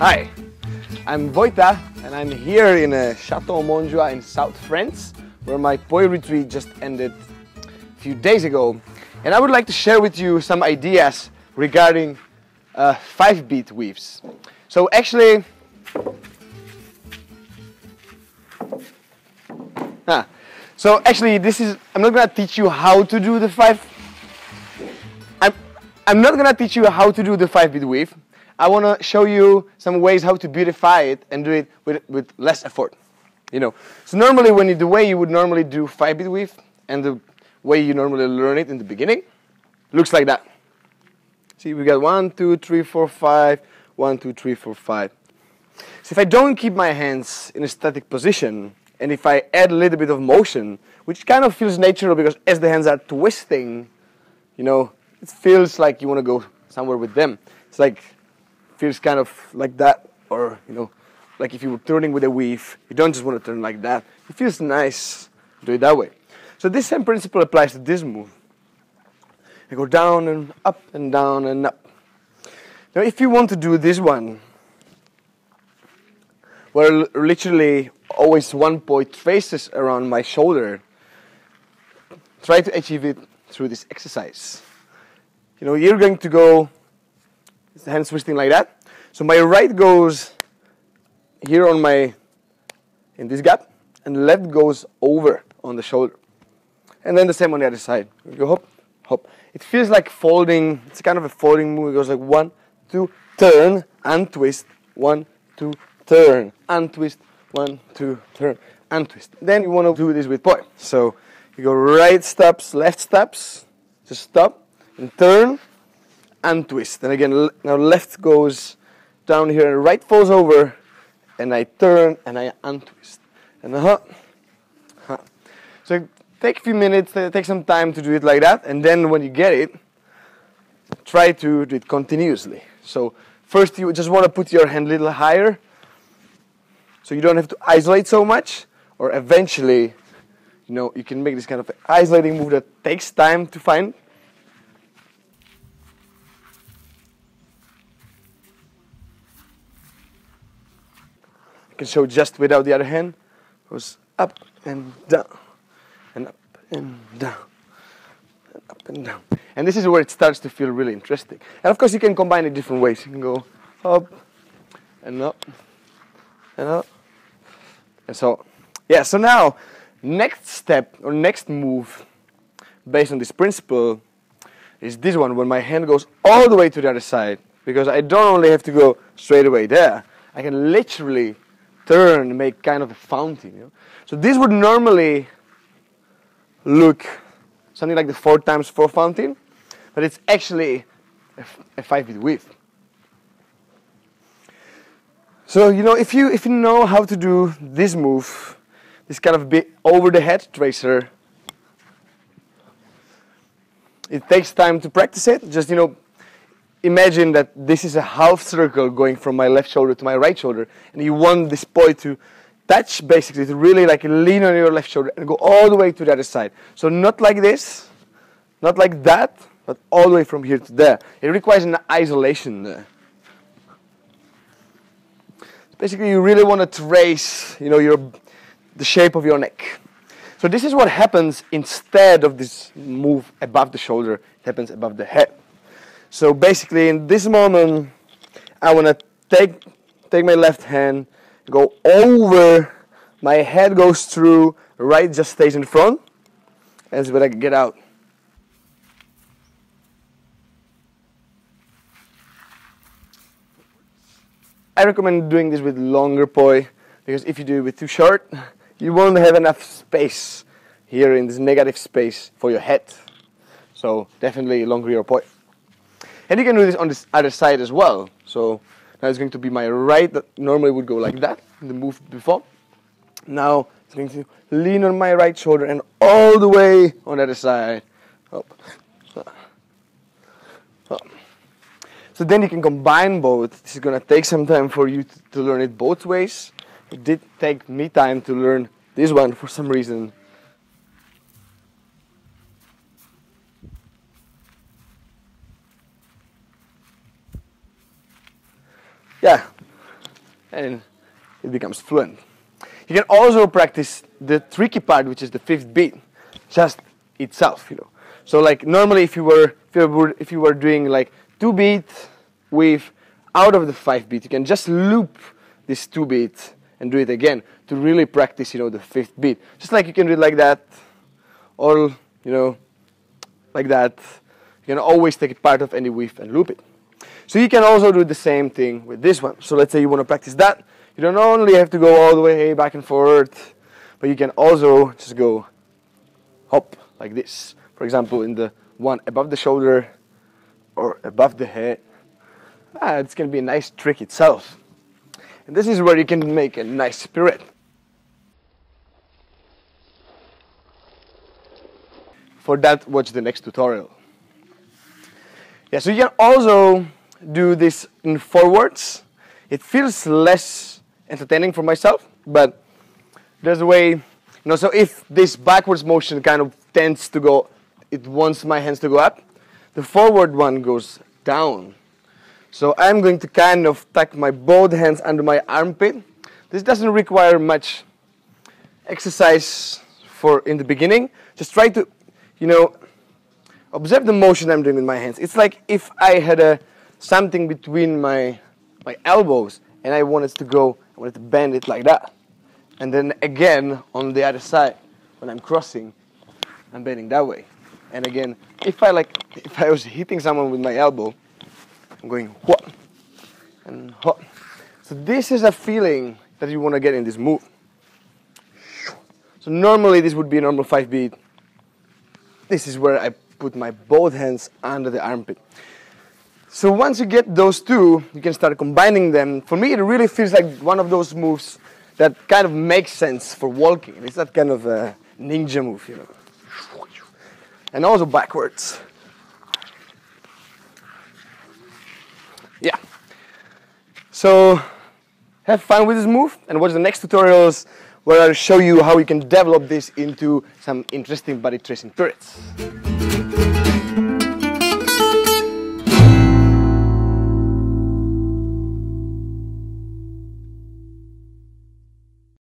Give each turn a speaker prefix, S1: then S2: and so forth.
S1: Hi, I'm Vojta and I'm here in Chateau Montjoie in South France, where my poi retreat just ended a few days ago. And I would like to share with you some ideas regarding 5-beat weaves. So actually, I'm not gonna teach you how to do the I'm not gonna teach you how to do the 5-beat weave. I want to show you some ways how to beautify it and do it with less effort. You know, so normally the way you would normally do 5-beat weave and the way you normally learn it in the beginning looks like that. See, we got 1, 2, 3, 4, 5, 1, 2, 3, 4, 5. So if I don't keep my hands in a static position and if I add a little bit of motion, which kind of feels natural because as the hands are twisting, you know, it feels like you want to go somewhere with them. It's like feels kind of like that, or you know, like if you were turning with a weave, you don't just want to turn like that. It feels nice to do it that way. So this same principle applies to this move. I go down and up and down and up. Now if you want to do this one, where literally always one point traces around my shoulder, try to achieve it through this exercise. You know, you're going to go the hands twisting like that. So my right goes here in this gap, and the left goes over on the shoulder. And then the same on the other side. We go hop, hop. It feels like folding. It's kind of a folding move. It goes like 1, 2, turn, untwist, 1, 2, turn, untwist, 1, 2, turn, untwist. Then you want to do this with poi. So you go right steps, left steps, just stop and turn, untwist. And again, now left goes down here and right falls over, and I turn and I untwist. And So take a few minutes, take some time to do it like that, and then when you get it, try to do it continuously. So first you just want to put your hand a little higher, so you don't have to isolate so much, or eventually, you know, you can make this kind of isolating move that takes time to find. I can show just without the other hand. Goes up and down, and up and down, and up and down. And this is where it starts to feel really interesting. And of course you can combine it different ways. You can go up and up and up. And so, yeah, so now, next step or next move based on this principle is this one, when my hand goes all the way to the other side. Because I don't only have to go straight away there, I can literally turn and make kind of a fountain. You know? So this would normally look something like the 4x4 fountain, but it's actually a 5-beat weave. So you know, if you know how to do this move, this kind of bit over the head tracer, it takes time to practice it. Just, you know, imagine that this is a half circle going from my left shoulder to my right shoulder, and you want this poi to touch, basically, to really like lean on your left shoulder and go all the way to the other side. So not like this, not like that, but all the way from here to there. It requires an isolation there. Basically, you really want to trace, you know, the shape of your neck. So this is what happens instead of this move above the shoulder. It happens above the head. So basically, in this moment, I want to take my left hand, go over, my head goes through, right just stays in front, and that's where I can get out. I recommend doing this with longer poi, because if you do it with too short, you won't have enough space here in this negative space for your head. So definitely longer your poi. And you can do this on this other side as well. So now it's going to be my right that normally would go like that in the move before. Now it's going to lean on my right shoulder and all the way on the other side. Up. Up. So then you can combine both. This is going to take some time for you to learn it both ways. It did take me time to learn this one for some reason. Yeah, and it becomes fluent. You can also practice the tricky part, which is the fifth beat, just itself, you know. So like normally if you were doing like 2 beats with out of the 5 beat, you can just loop this 2 beats and do it again to really practice, you know, the 5th beat. Just like you can do it like that, or you know, like that. You can always take a part of any weave and loop it. So you can also do the same thing with this one. So let's say you want to practice that. You don't only have to go all the way back and forth, but you can also just go hop like this. For example, in the one above the shoulder or above the head. It's going to be a nice trick itself. And this is where you can make a nice pirouette. For that, watch the next tutorial. Yeah, so you can also do this in forwards. It feels less entertaining for myself, but there's a way, you know, so if this backwards motion kind of tends to go, it wants my hands to go up, the forward one goes down. So I'm going to kind of tuck my both hands under my armpit. This doesn't require much exercise for in the beginning. Just try to, you know, observe the motion I'm doing with my hands. It's like if I had something between my elbows and I wanted to bend it like that. And then again on the other side, when I'm crossing, I'm bending that way. And again, if I was hitting someone with my elbow, I'm going what and what. So this is a feeling that you want to get in this move. So normally this would be a normal 5 beat. This is where I put my both hands under the armpit. So once you get those two, you can start combining them. For me, it really feels like one of those moves that kind of makes sense for walking. It's that kind of a ninja move, you know. And also backwards. Yeah. So have fun with this move and watch the next tutorials where I'll show you how you can develop this into some interesting body tracing pirouettes.